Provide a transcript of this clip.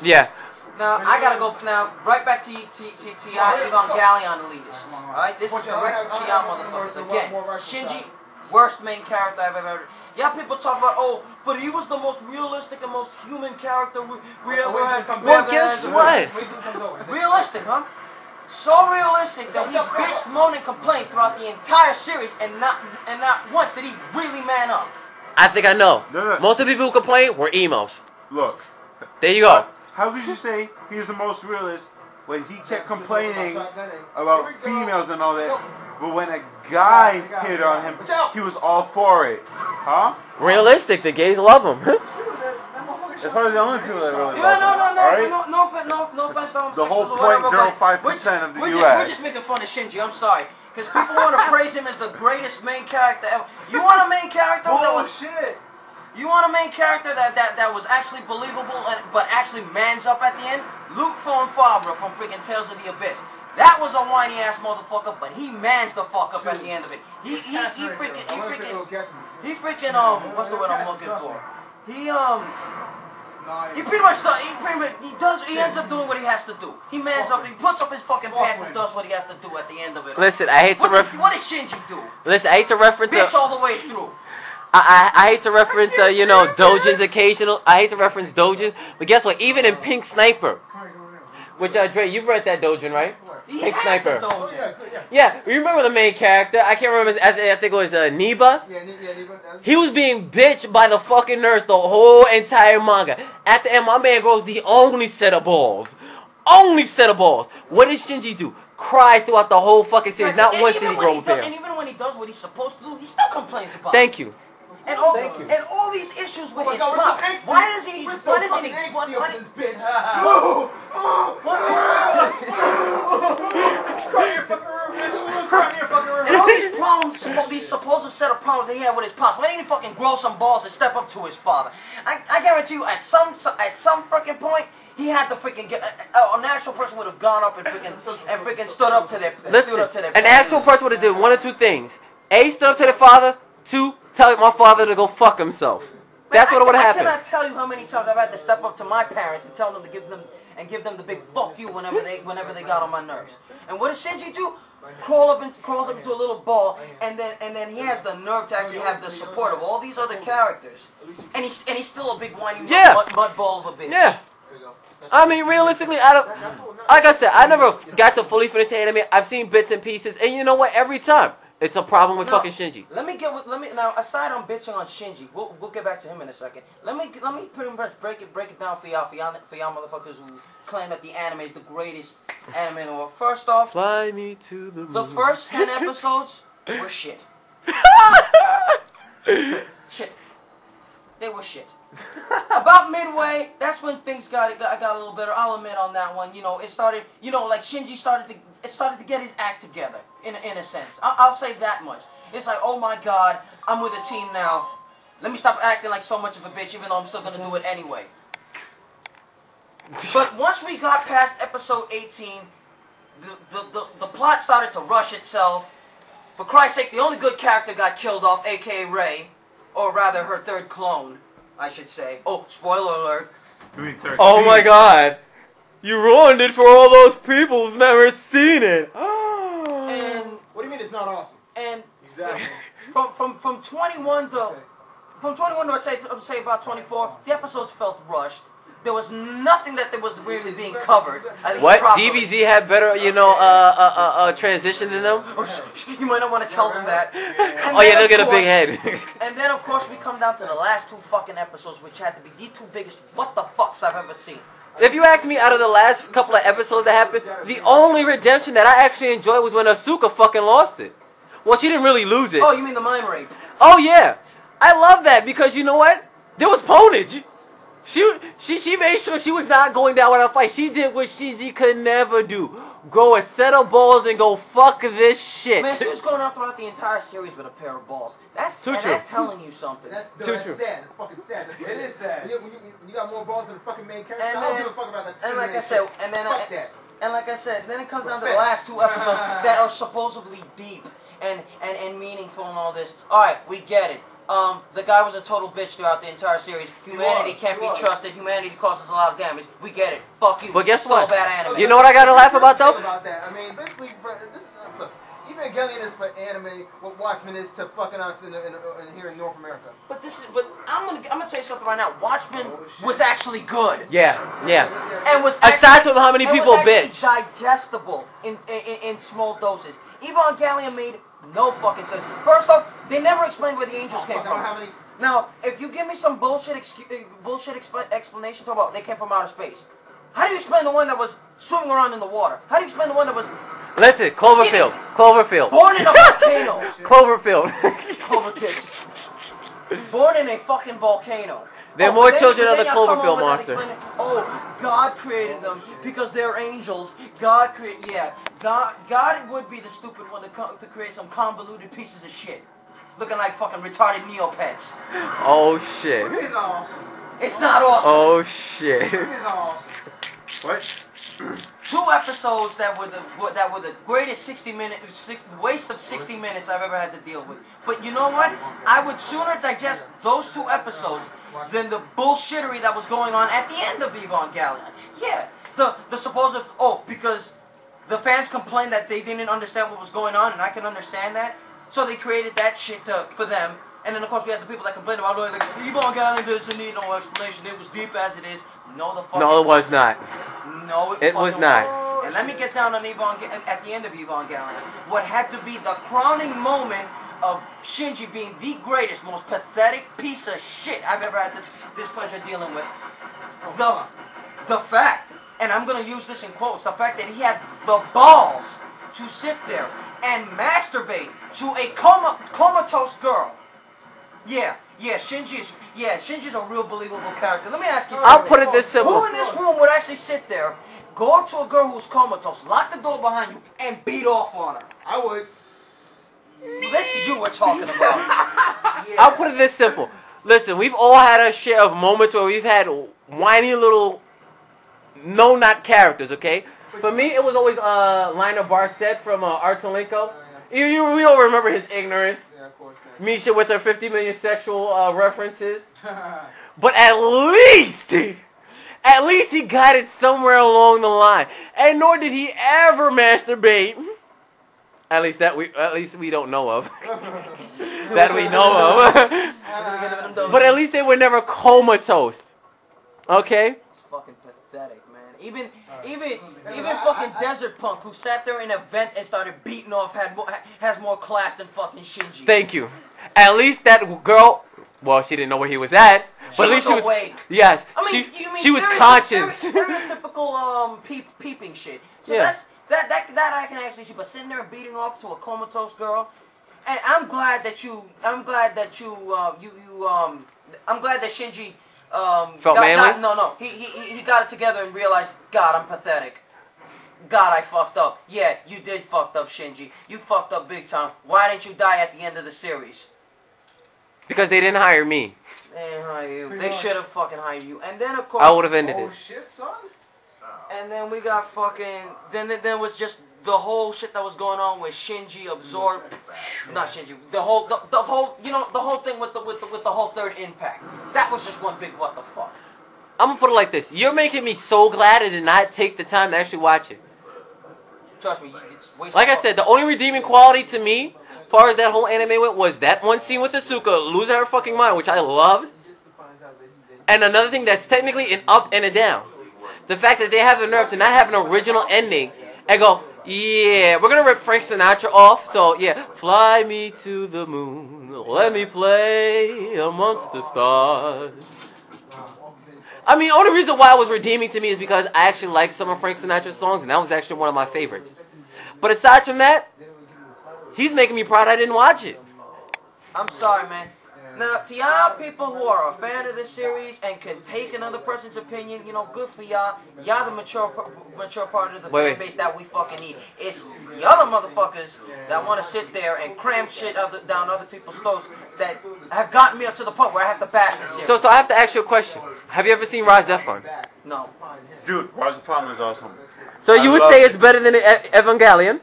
Yeah. Now, I gotta go now, right back to Evangelion Elitists. Alright, this is directed to y'all motherfuckers. Again, Shinji, worst main character I've ever heard. Yeah, people talk about, oh, but he was the most realistic and most human character we ever had. Well, guess what? Realistic, huh? So realistic that he bitched, moaned, and complained throughout the entire series, and not once did he really man up. I think I know. No. Most of the people who complain were emos. Look. There you go. How could you say he's the most realist when he kept complaining about females and all that, but when a guy hit on him, he was all for it? Huh? Realistic. The gays love him. That's probably the only people that really Yeah, love him. no offense to homosexuals The whole or whatever, 0.05% of the we're U.S. just making fun of Shinji, I'm sorry. Because people want to praise him as the greatest main character ever. You want a main character that was... shit! You want a main character that was actually believable but actually mans up at the end? Luke von Favre from freaking Tales of the Abyss. That was a whiny ass motherfucker, but he mans the fuck up at the end of it. He freaking what's the word I'm looking for? He ends up doing what he has to do. He mans up, he puts up his fucking pants and does what he has to do at the end of it. Listen, I hate to What does Shinji do? Listen, I hate to reference Bitch all the way through. I hate to reference, Dojins occasional. I hate to reference Dojins, but guess what? Even in Pink Sniper, which, Dre, you've read that Dojin, right? Pink Sniper. Yeah, you remember the main character? I can't remember, I think it was Niba. Yeah, Niba. He was being bitched by the fucking nurse the whole entire manga. At the end, my man grows the only set of balls. Only set of balls. What does Shinji do? Cry throughout the whole fucking series. Not once did he grow with him. And even when he does what he's supposed to do, he still complains about it. Thank you. And all these issues with his plot. Why doesn't he? And all these problems, these supposed set of problems that he had with his pops. Why didn't he fucking grow some balls and step up to his father? I guarantee you, at some freaking point, he had to freaking get an actual person would have gone up and freaking stood up to their. An actual person would have did one of two things: A, stood up to their father. 2, tell my father to go fuck himself. That's what would have happened. I cannot tell you how many times I've had to step up to my parents and tell them to give them the big fuck you whenever they got on my nerves. And what does Shinji do? Crawls up into a little ball, and then he has the nerve to actually have the support of all these other characters, and he's still a big whiny mud ball of a bitch. Yeah. I mean, realistically, like I said, I never got to fully finish the anime. I've seen bits and pieces, and you know what? Every time. It's a problem with fucking Shinji. Let me now. Aside on bitching on Shinji, we'll get back to him in a second. Let me pretty much break it down for y'all motherfuckers who claim that the anime is the greatest anime in the world. First off, fly me to the moon. The first 10 episodes were shit. Shit. They were shit. About midway, that's when things got a little better. I'll admit on that one. It started. Like Shinji started to get his act together. In a sense, I'll say that much. It's like, oh my God, I'm with a team now. Let me stop acting like so much of a bitch, even though I'm still gonna do it anyway. But once we got past episode 18, the plot started to rush itself. For Christ's sake, the only good character got killed off, aka Rei, or rather her third clone, I should say. Oh, spoiler alert. Oh my God, you ruined it for all those people who've never seen it. And what do you mean it's not awesome? And exactly. from 21 to say about 24, the episodes felt rushed. There was nothing that was really being covered. What? DBZ had better, transition than them? You might not want to tell them that. Oh yeah, they'll get a big head. And then of course we come down to the last 2 fucking episodes, which had to be the 2 biggest what the fucks I've ever seen. If you ask me, out of the last couple of episodes that happened, the only redemption that I actually enjoyed was when Asuka fucking lost it. Well, she didn't really lose it. Oh, you mean the mind rape? Oh yeah, I love that because you know what? There was ponage. She made sure she was not going down without a fight. She did what Shinji could never do. Grow a set of balls and go fuck this shit. Man, she was going out throughout the entire series with a pair of balls. That's telling you something. That's sad. That's fucking sad. It is sad. When you got more balls than the fucking main character, I don't give a fuck about that. And like I said, then it comes down to the last 2 episodes that are supposedly deep and meaningful and all this. Alright, we get it. The guy was a total bitch throughout the entire series. Humanity can't be trusted. Humanity causes a lot of damage. We get it. Fuck you. But guess Still what? a bad anime. You know what I gotta laugh about though? I mean, basically, this is look. Evangelitist for anime, what Watchmen is to fucking us here in North America. But I'm gonna tell you something right now. Watchmen was actually good. Yeah. And was aside from how many people bitch. Digestible in small doses. Evangelion made no fucking sense. First off, they never explained where the angels came from. Now, if you give me some bullshit explanation, talk about they came from outer space. How do you explain the one that was swimming around in the water? How do you explain the one that was... Listen, Cloverfield. Born in a volcano. Cloverfield. Cloverfield. Born in a fucking volcano. They're more children of the Cloverfield monster. Oh, God created them because they're angels. God created... Yeah. God would be the stupid one to create some convoluted pieces of shit. Looking like fucking retarded Neopets. Oh, shit. It's awesome. It's not awesome. Oh, shit. It's awesome. What? 2 episodes that were the greatest waste of 60 minutes I've ever had to deal with. But you know what? I would sooner digest those 2 episodes than the bullshittery that was going on at the end of Evangelion. Yeah, the supposed because the fans complained that they didn't understand what was going on, and I can understand that. So they created that shit for them. And then, of course, we had the people that complained about it. Like, Evangelion doesn't need no explanation. It was deep as it is. No, the fuck. No, it was not. No, it was not. And let me get down on at the end of Evangelion. What had to be the crowning moment of Shinji being the greatest, most pathetic piece of shit I've ever had this pleasure dealing with. The fact, and I'm going to use this in quotes, the fact that he had the balls to sit there and masturbate to a comatose girl. Shinji's a real believable character. Let me ask you something. I'll put it this simple. Who in this room would actually sit there, go up to a girl who's comatose, lock the door behind you, and beat off on her? I would. This is you we're talking about. I'll put it this simple. Listen, we've all had our share of moments where we've had whiny little no-not characters, okay? For me, it was always Liner Barset from Artelinko. We all remember his ignorance. Yeah, of course. Misha with her 50 million sexual references. But at least he got it somewhere along the line. And nor did he ever masturbate. At least we don't know of. That we know of. But at least they were never comatose. Okay? It's fucking pathetic, man. Even fucking Desert Punk, who sat there in a vent and started beating off, has more class than fucking Shinji. Thank you. At least that girl, well, she didn't know where he was at, but at least she was awake. Yes, I mean, she was conscious. Stereotypical peeping shit. So yeah. That I can actually see. But sitting there beating off to a comatose girl, and I'm glad that Shinji. Felt manly? No. He got it together and realized, God, I'm pathetic. God, I fucked up. Yeah, you did fucked up, Shinji. You fucked up big time. Why didn't you die at the end of the series? Because they didn't hire me. They didn't hire you. They should have fucking hired you. And then, of course... I would have ended it. Oh, shit, son. And then we got fucking... Then there was just the whole shit that was going on with Shinji absorbed... Not Shinji. The whole thing with the whole third impact. That was just one big what the fuck. I'm gonna put it like this. You're making me so glad I did not take the time to actually watch it. Trust me, it's wasted. Like I said, the only redeeming quality to me, as far as that whole anime went, was that one scene with Asuka losing her fucking mind, which I loved. And another thing that's technically an up and a down. The fact that they have the nerve to not have an original ending and go, yeah, we're gonna rip Frank Sinatra off, so yeah, fly me to the moon, let me play amongst the stars. I mean, the only reason why it was redeeming to me is because I actually like some of Frank Sinatra's songs, and that was actually one of my favorites. But aside from that, he's making me proud I didn't watch it. I'm sorry, man. Now, to y'all people who are a fan of this series and can take another person's opinion, you know, good for y'all. Y'all the mature part of the fan base that we fucking need. It's the other motherfuckers that want to sit there and cram shit down other people's throats that have gotten me up to the point where I have to bash this series. So I have to ask you a question. Have you ever seen Rise Zephon? No. Dude, Rise of Fun is awesome. So you would say it's better than Evangelion?